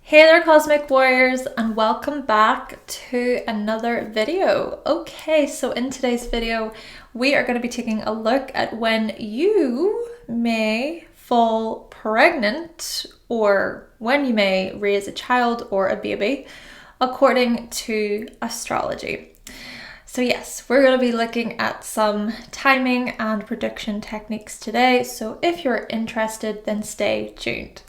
Hey there Cosmic Warriors, and welcome back to another video. Okay, so in today's video we are going to be taking a look at when you may fall pregnant or when you may raise a child or a baby according to astrology. So yes, we're going to be looking at some timing and prediction techniques today, so if you're interested then stay tuned.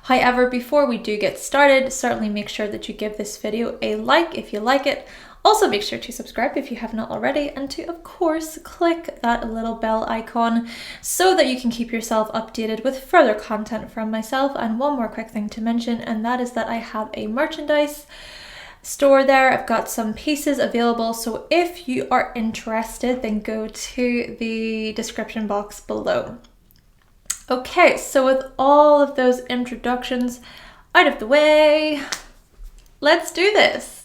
However, before we do get started, certainly make sure that you give this video a like if you like it. Also make sure to subscribe if you have not already, and to of course click that little bell icon so that you can keep yourself updated with further content from myself. And one more quick thing to mention, and that is that I have a merchandise store there. I've got some pieces available, so if you are interested then go to the description box below. Okay, so with all of those introductions out of the way, let's do this.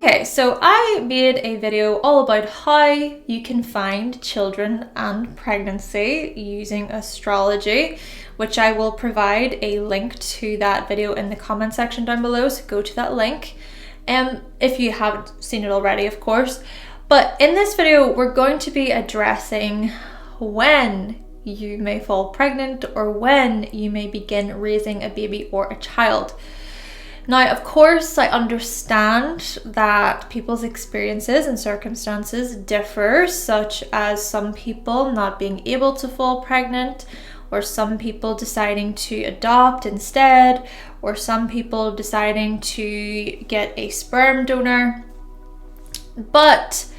Okay, so I made a video all about how you can find children and pregnancy using astrology, which I will provide a link to that video in the comment section down below, so go to that link if you haven't seen it already, of course. But in this video we're going to be addressing when you may fall pregnant or when you may begin raising a baby or a child. Now, of course, I understand that people's experiences and circumstances differ, such as some people not being able to fall pregnant, or some people deciding to adopt instead, or some people deciding to get a sperm donor. But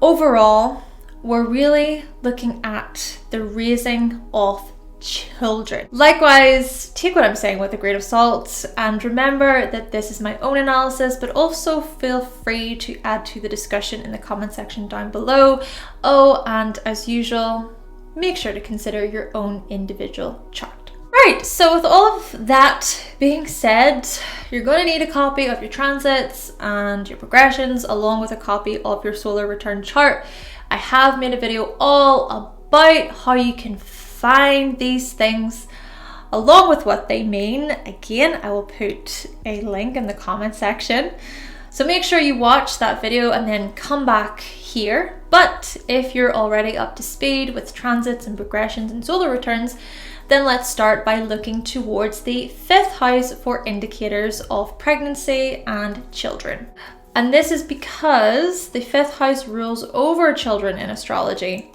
overall, we're really looking at the raising of children. Likewise, take what I'm saying with a grain of salt, and remember that this is my own analysis, but also feel free to add to the discussion in the comment section down below. Oh, and as usual, make sure to consider your own individual chart. Right, so with all of that being said, you're going to need a copy of your transits and your progressions, along with a copy of your solar return chart. I have made a video all about how you can find these things along with what they mean. Again, I will put a link in the comment section, so make sure you watch that video and then come back here. But if you're already up to speed with transits and progressions and solar returns, then let's start by looking towards the 5th house for indicators of pregnancy and children. And this is because the 5th house rules over children in astrology.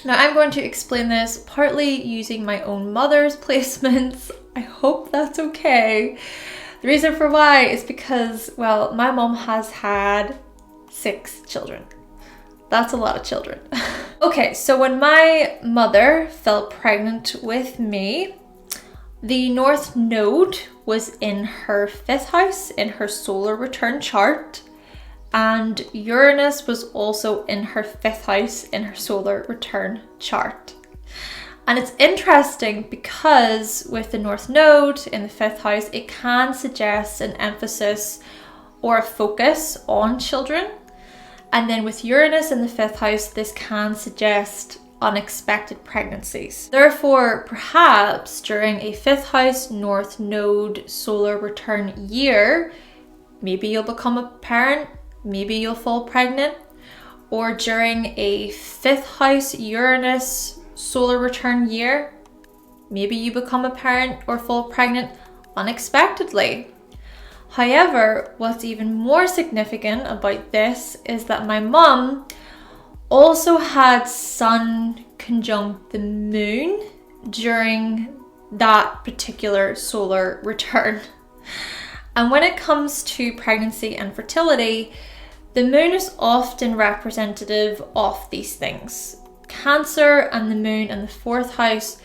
Now, I'm going to explain this partly using my own mother's placements. I hope that's okay. The reason for why is because, well, my mom has had 6 children. That's a lot of children. Okay, so when my mother fell pregnant with me, the North Node was in her 5th house in her solar return chart, and Uranus was also in her 5th house in her solar return chart. And it's interesting because with the North Node in the 5th house, it can suggest an emphasis or a focus on children. And then with Uranus in the 5th house, this can suggest unexpected pregnancies. Therefore, perhaps during a 5th house North Node solar return year, maybe you'll become a parent, maybe you'll fall pregnant, or during a 5th house Uranus solar return year, maybe you become a parent or fall pregnant unexpectedly. However, what's even more significant about this is that my mum also had Sun conjunct the Moon during that particular solar return. And when it comes to pregnancy and fertility, the Moon is often representative of these things. Cancer and the Moon in the 4th house,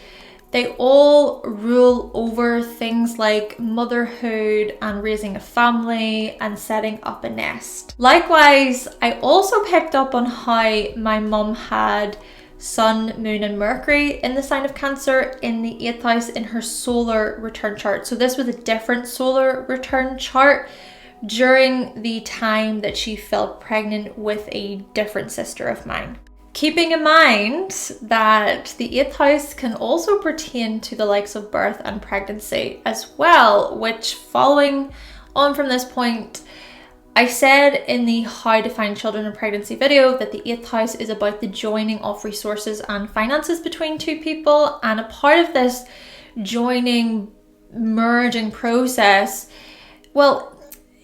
they all rule over things like motherhood and raising a family and setting up a nest. Likewise, I also picked up on how my mum had Sun, Moon and Mercury in the sign of Cancer in the 8th house in her solar return chart. So this was a different solar return chart during the time that she fell pregnant with a different sister of mine. Keeping in mind that the 8th house can also pertain to the likes of birth and pregnancy as well, which following on from this point, I said in the How to Find Children in Pregnancy video that the 8th house is about the joining of resources and finances between two people, and a part of this joining, merging process, well,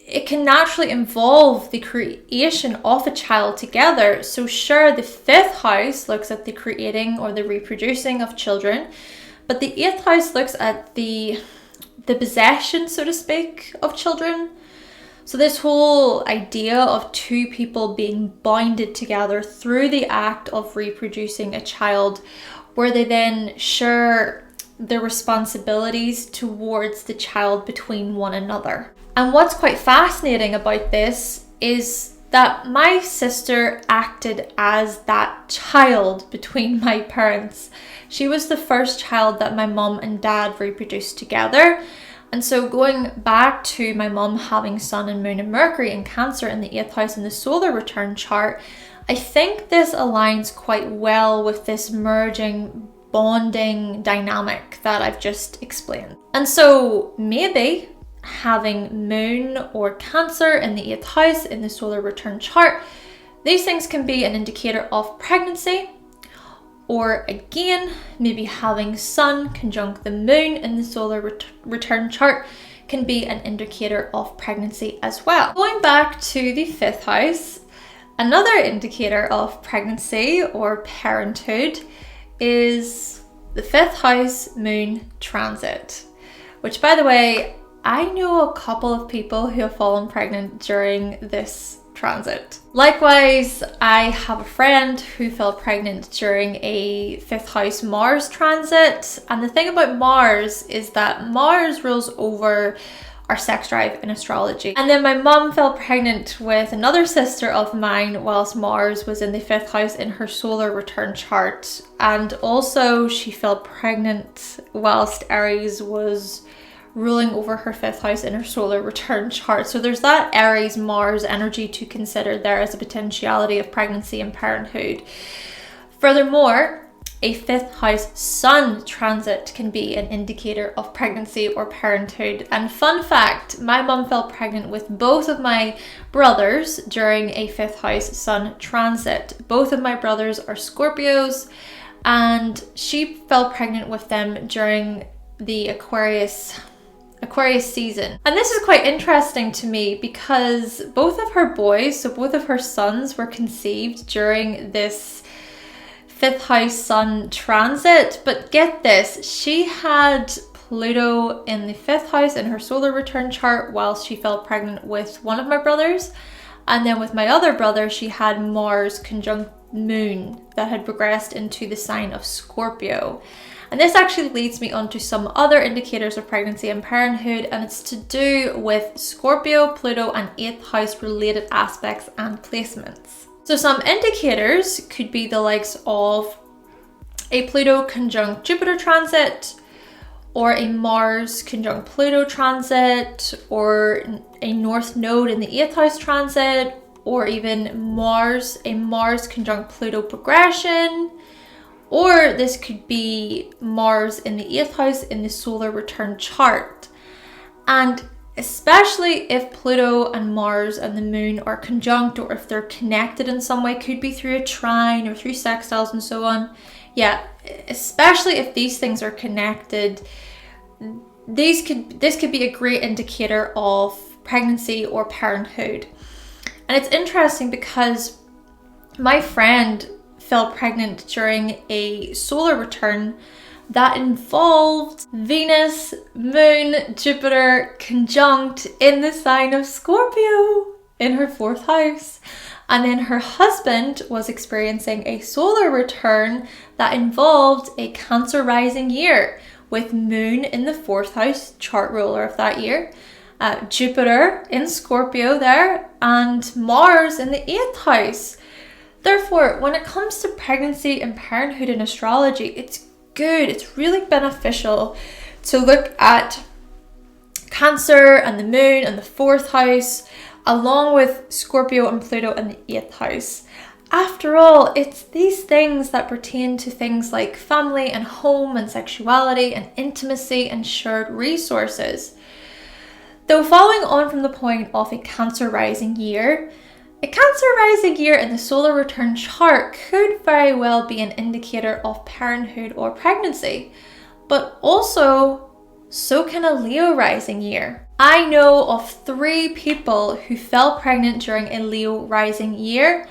it can naturally involve the creation of a child together. So sure, the 5th house looks at the creating or the reproducing of children, but the 8th house looks at the possession, so to speak, of children. So this whole idea of two people being bonded together through the act of reproducing a child, where they then share their responsibilities towards the child between one another. And what's quite fascinating about this is that my sister acted as that child between my parents. She was the first child that my mum and dad reproduced together. And so going back to my mum having Sun and Moon and Mercury in Cancer in the 8th house in the solar return chart, I think this aligns quite well with this merging, bonding dynamic that I've just explained. And so maybe having Moon or Cancer in the 8th house in the solar return chart, these things can be an indicator of pregnancy, or again, maybe having Sun conjunct the Moon in the solar return chart can be an indicator of pregnancy as well. Going back to the 5th house, another indicator of pregnancy or parenthood is the 5th house Moon transit, which, by the way, I know a couple of people who have fallen pregnant during this transit. Likewise, I have a friend who fell pregnant during a 5th house Mars transit. And the thing about Mars is that Mars rules over our sex drive in astrology. And then my mum fell pregnant with another sister of mine whilst Mars was in the 5th house in her solar return chart. And also she fell pregnant whilst Aries was ruling over her 5th house in her solar return chart. So there's that Aries Mars energy to consider there as a potentiality of pregnancy and parenthood. Furthermore, a 5th house Sun transit can be an indicator of pregnancy or parenthood. And fun fact, my mum fell pregnant with both of my brothers during a 5th house Sun transit. Both of my brothers are Scorpios, and she fell pregnant with them during the Aquarius season. And this is quite interesting to me because both of her boys, so both of her sons, were conceived during this 5th house Sun transit. But get this, she had Pluto in the 5th house in her solar return chart whilst she fell pregnant with one of my brothers. And then with my other brother, she had Mars conjunct Moon that had progressed into the sign of Scorpio. And this actually leads me on to some other indicators of pregnancy and parenthood, and it's to do with Scorpio, Pluto and 8th house related aspects and placements. So some indicators could be the likes of a Pluto conjunct Jupiter transit, or a Mars conjunct Pluto transit, or a North Node in the 8th house transit, or even a Mars conjunct Pluto progression. Or this could be Mars in the 8th house in the solar return chart. And especially if Pluto and Mars and the Moon are conjunct, or if they're connected in some way, could be through a trine or through sextiles and so on. Yeah, especially if these things are connected, this could be a great indicator of pregnancy or parenthood. And it's interesting because my friend fell pregnant during a solar return that involved Venus, Moon, Jupiter conjunct in the sign of Scorpio in her 4th house. And then her husband was experiencing a solar return that involved a Cancer rising year with Moon in the 4th house, chart ruler of that year, Jupiter in Scorpio there, and Mars in the 8th house. Therefore, when it comes to pregnancy and parenthood in astrology, it's good, it's really beneficial to look at Cancer and the moon and the 4th house, along with Scorpio and Pluto in the 8th house. After all, it's these things that pertain to things like family and home and sexuality and intimacy and shared resources. Though following on from the point of a Cancer rising year, a Cancer rising year in the solar return chart could very well be an indicator of parenthood or pregnancy, but also so can a Leo rising year. I know of 3 people who fell pregnant during a Leo rising year,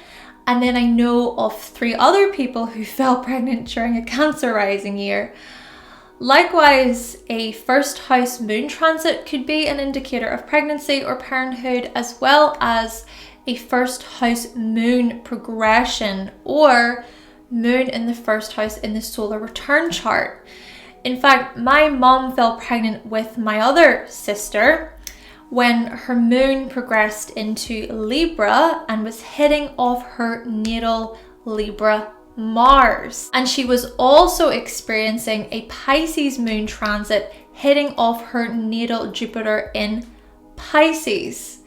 and then I know of 3 other people who fell pregnant during a Cancer rising year. Likewise, a 1st house moon transit could be an indicator of pregnancy or parenthood, as well as a 1st house moon progression or moon in the 1st house in the solar return chart. In fact, my mom fell pregnant with my other sister when her moon progressed into Libra and was hitting off her natal Libra Mars. And she was also experiencing a Pisces moon transit hitting off her natal Jupiter in Pisces.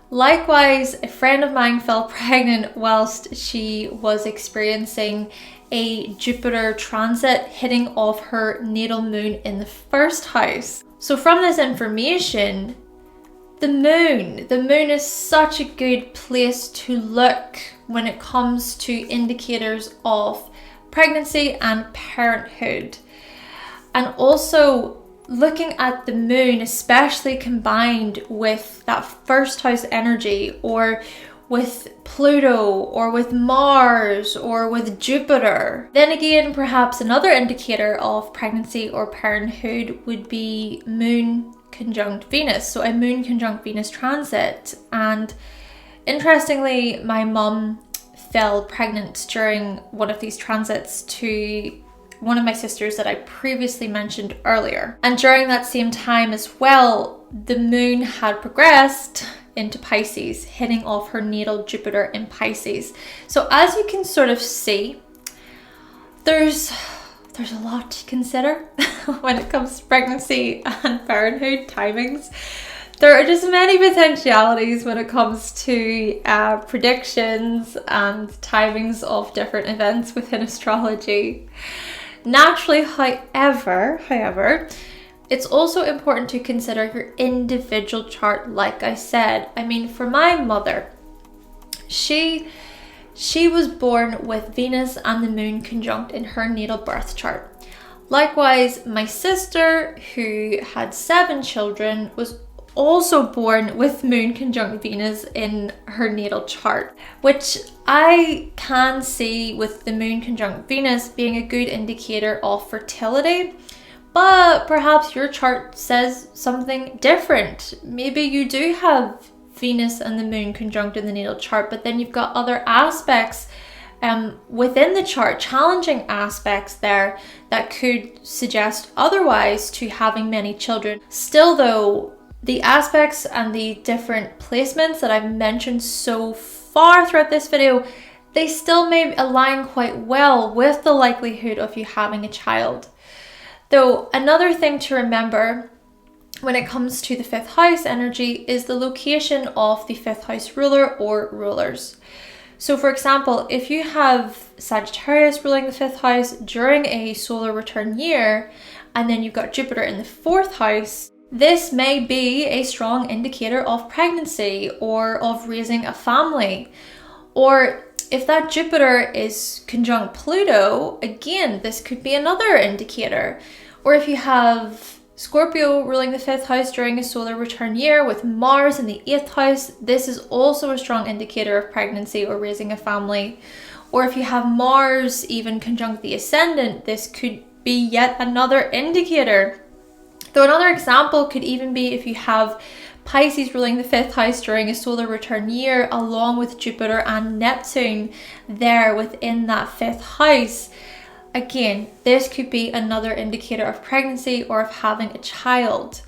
Likewise, a friend of mine fell pregnant whilst she was experiencing a Jupiter transit hitting off her natal moon in the 1st house. So from this information, the moon is such a good place to look when it comes to indicators of pregnancy and parenthood. And also looking at the moon, especially combined with that 1st house energy, or with Pluto, or with Mars, or with Jupiter. Then again, perhaps another indicator of pregnancy or parenthood would be moon conjunct Venus. So a moon conjunct Venus transit. And interestingly, my mum fell pregnant during one of these transits to one of my sisters that I previously mentioned earlier. And during that same time as well, the moon had progressed into Pisces, hitting off her natal Jupiter in Pisces. So as you can sort of see, there's a lot to consider when it comes to pregnancy and parenthood timings. There are just many potentialities when it comes to predictions and timings of different events within astrology. Naturally, however, it's also important to consider your individual chart, like I said. I mean, for my mother, she was born with Venus and the moon conjunct in her natal birth chart. Likewise, my sister, who had 7 children, was also born with moon conjunct Venus in her natal chart, which I can see with the moon conjunct Venus being a good indicator of fertility. But perhaps your chart says something different. Maybe you do have Venus and the moon conjunct in the natal chart, but then you've got other aspects within the chart, challenging aspects there that could suggest otherwise to having many children. Still though, the aspects and the different placements that I've mentioned so far throughout this video, they still may align quite well with the likelihood of you having a child. Though another thing to remember when it comes to the 5th house energy is the location of the 5th house ruler or rulers. So for example, if you have Sagittarius ruling the 5th house during a solar return year, and then you've got Jupiter in the 4th house, this may be a strong indicator of pregnancy or of raising a family. Or if that Jupiter is conjunct Pluto, again, this could be another indicator. Or if you have Scorpio ruling the 5th house during a solar return year with Mars in the 8th house, this is also a strong indicator of pregnancy or raising a family. Or if you have Mars even conjunct the ascendant, this could be yet another indicator. Though another example could even be if you have Pisces ruling the 5th house during a solar return year, along with Jupiter and Neptune there within that 5th house. Again, this could be another indicator of pregnancy or of having a child.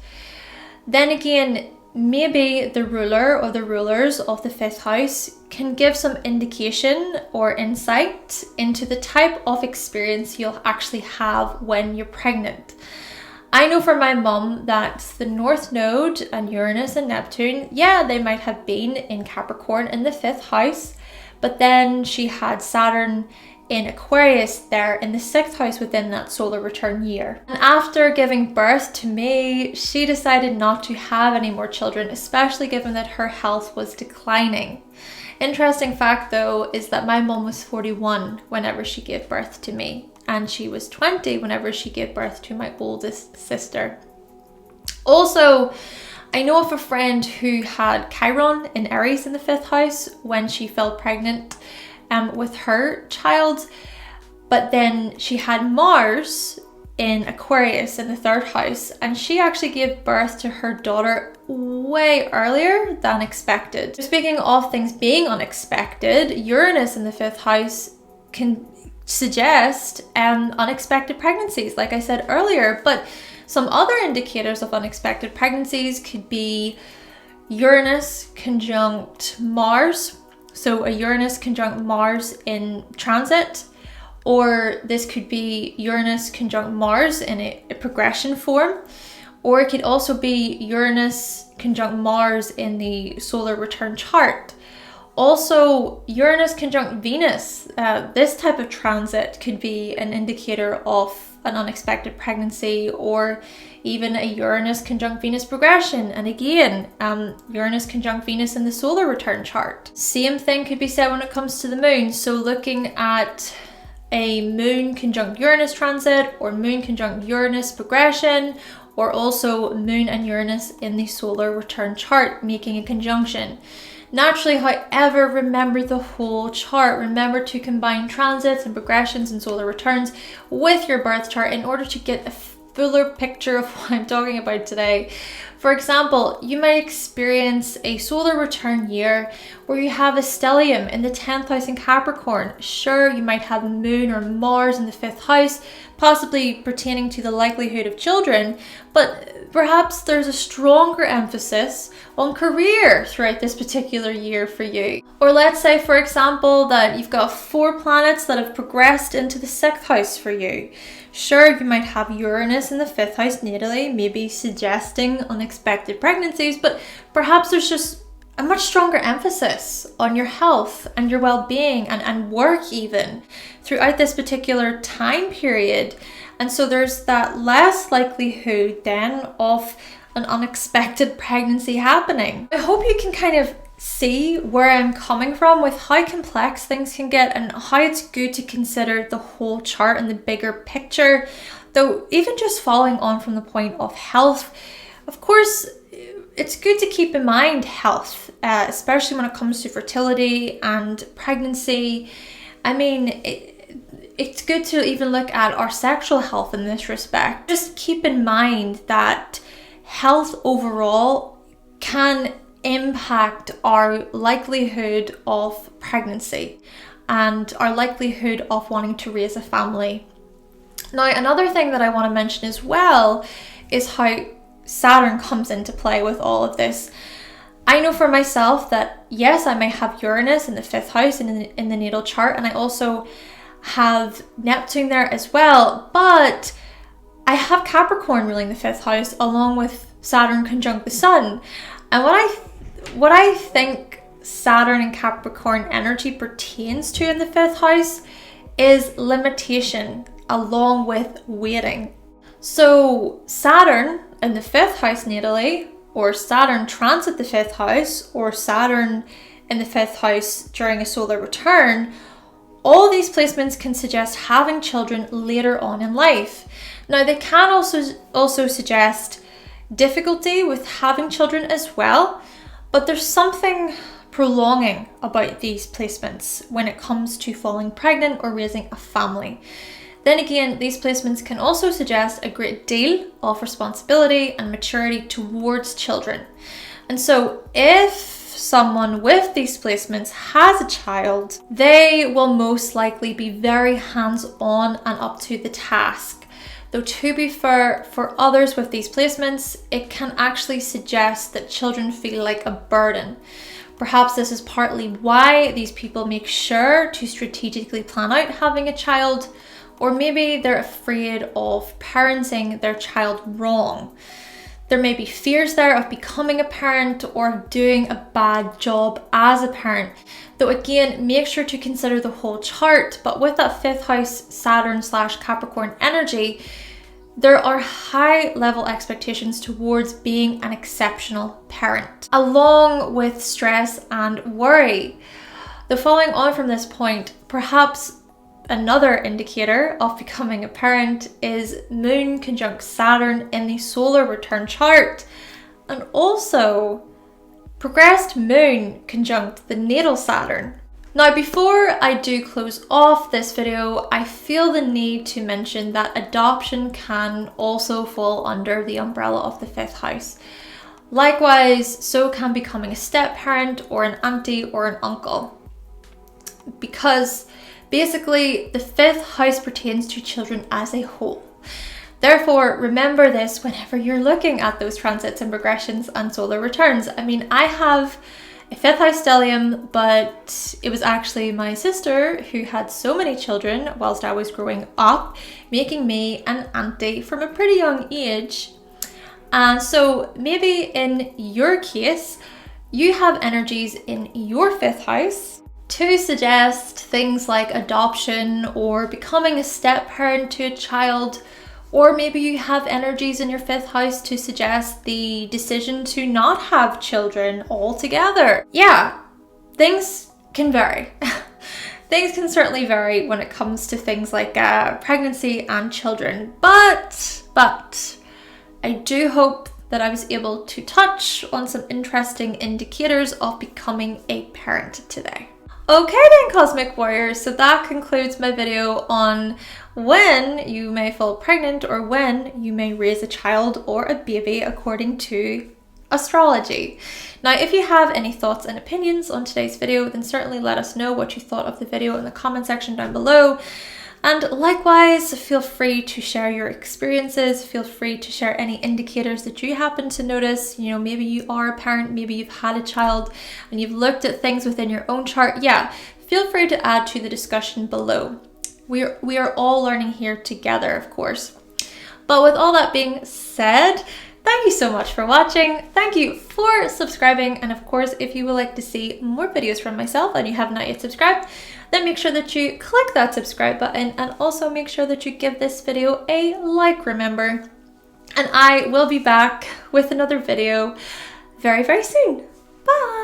Then again, maybe the ruler or the rulers of the 5th house can give some indication or insight into the type of experience you'll actually have when you're pregnant. I know for my mum that the North Node and Uranus and Neptune, yeah, they might have been in Capricorn in the 5th house, but then she had Saturn in Aquarius there in the 6th house within that solar return year. And after giving birth to me, she decided not to have any more children, especially given that her health was declining. Interesting fact though is that my mum was 41 whenever she gave birth to me, and she was 20 whenever she gave birth to my oldest sister. Also, I know of a friend who had Chiron in Aries in the 5th house when she fell pregnant with her child, but then she had Mars in Aquarius in the 3rd house, and she actually gave birth to her daughter way earlier than expected. Speaking of things being unexpected, Uranus in the 5th house can suggest unexpected pregnancies, like I said earlier, but some other indicators of unexpected pregnancies could be Uranus conjunct Mars. So a Uranus conjunct Mars in transit, or this could be Uranus conjunct Mars in a progression form, or it could also be Uranus conjunct Mars in the solar return chart. Also, Uranus conjunct Venus, this type of transit could be an indicator of an unexpected pregnancy, or even a Uranus conjunct Venus progression. And again, Uranus conjunct Venus in the solar return chart. Same thing could be said when it comes to the moon. So looking at a moon conjunct Uranus transit, or moon conjunct Uranus progression, or also moon and Uranus in the solar return chart making a conjunction. Naturally, however, remember the whole chart. Remember to combine transits and progressions and solar returns with your birth chart in order to get a fuller picture of what I'm talking about today. For example, you might experience a solar return year where you have a stellium in the 10th house in Capricorn. Sure, you might have a moon or Mars in the 5th house, possibly pertaining to the likelihood of children, but perhaps there's a stronger emphasis on career throughout this particular year for you. Or let's say, for example, that you've got 4 planets that have progressed into the 6th house for you. Sure, you might have Uranus in the 5th house natally, maybe suggesting unexpected pregnancies, but perhaps there's just a much stronger emphasis on your health and your well-being and work even throughout this particular time period. And so there's that less likelihood then of an unexpected pregnancy happening. I hope you can kind of see where I'm coming from with how complex things can get and how it's good to consider the whole chart and the bigger picture. Though even just following on from the point of health, of course, it's good to keep in mind health, especially when it comes to fertility and pregnancy. I mean, it's good to even look at our sexual health in this respect. Just keep in mind that health overall can impact our likelihood of pregnancy and our likelihood of wanting to raise a family. Now, another thing that I want to mention as well is how Saturn comes into play with all of this. I know for myself that yes, I may have Uranus in the 5th house in the natal chart, and I also have Neptune there as well, but I have Capricorn ruling the 5th house along with Saturn conjunct the Sun. And what I think Saturn and Capricorn energy pertains to in the 5th house is limitation along with waiting. So Saturn in the 5th house natally, or Saturn transit the 5th house, or Saturn in the 5th house during a solar return, all these placements can suggest having children later on in life. Now, they can also suggest difficulty with having children as well, but there's something prolonging about these placements when it comes to falling pregnant or raising a family. Then again, these placements can also suggest a great deal of responsibility and maturity towards children. And so if someone with these placements has a child, they will most likely be very hands-on and up to the task. Though to be fair, for others with these placements, it can actually suggest that children feel like a burden. Perhaps this is partly why these people make sure to strategically plan out having a child, or maybe they're afraid of parenting their child wrong. There may be fears there of becoming a parent or of doing a bad job as a parent. Though again, make sure to consider the whole chart, but with that 5th house Saturn/Capricorn energy, there are high level expectations towards being an exceptional parent, along with stress and worry. The following on from this point, perhaps another indicator of becoming a parent is Moon conjunct Saturn in the solar return chart, and also progressed Moon conjunct the natal Saturn. Now, before I do close off this video, I feel the need to mention that adoption can also fall under the umbrella of the 5th house. Likewise, so can becoming a step parent or an auntie or an uncle, because basically, the 5th house pertains to children as a whole. Therefore, remember this whenever you're looking at those transits and progressions and solar returns. I mean, I have a 5th house stellium, but it was actually my sister who had so many children whilst I was growing up, making me an auntie from a pretty young age. And so maybe in your case, you have energies in your 5th house to suggest things like adoption or becoming a step parent to a child, or maybe you have energies in your 5th house to suggest the decision to not have children altogether. Yeah, things can vary. Things can certainly vary when it comes to things like pregnancy and children, but I do hope that I was able to touch on some interesting indicators of becoming a parent today. Okay then, Cosmic Warriors, so that concludes my video on when you may fall pregnant or when you may raise a child or a baby according to astrology. Now, if you have any thoughts and opinions on today's video, then certainly let us know what you thought of the video in the comment section down below. And likewise, feel free to share your experiences, feel free to share any indicators that you happen to notice. You know, maybe you are a parent, maybe you've had a child and you've looked at things within your own chart. Yeah, feel free to add to the discussion below. We are all learning here together, of course. But with all that being said, thank you so much for watching. Thank you for subscribing. And of course, if you would like to see more videos from myself and you have not yet subscribed, then make sure that you click that subscribe button and also make sure that you give this video a like, remember. And I will be back with another video very, very soon. Bye!